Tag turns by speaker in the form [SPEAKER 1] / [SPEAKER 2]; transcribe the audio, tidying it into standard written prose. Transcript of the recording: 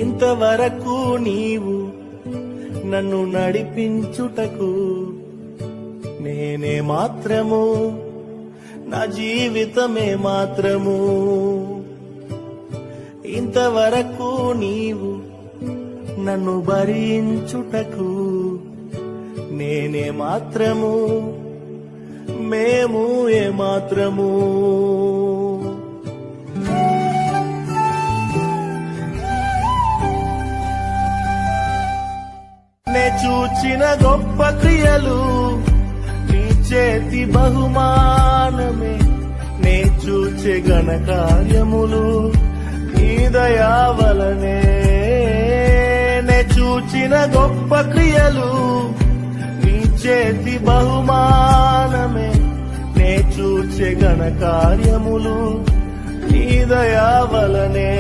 [SPEAKER 1] ఇంతవరకు నీవు నన్ను నడిపించుటకు నేనే మాత్రము, నా జీవితమే మాత్రము. ఇంతవరకు నీవు నన్ను భరించుటకు నేనే మాత్రము, మేము ఏ మాత్రము. నే చూచిన గొప్ప క్రియలు నీ చేతి బహుమానమే, నే చూచే ఘన కార్యములు నీ దయా వలనే. నే చూచిన గొప్ప క్రియలు నీ చేతి బహుమానమే, నే చూచే ఘన కార్యములు నీ దయా వలనే.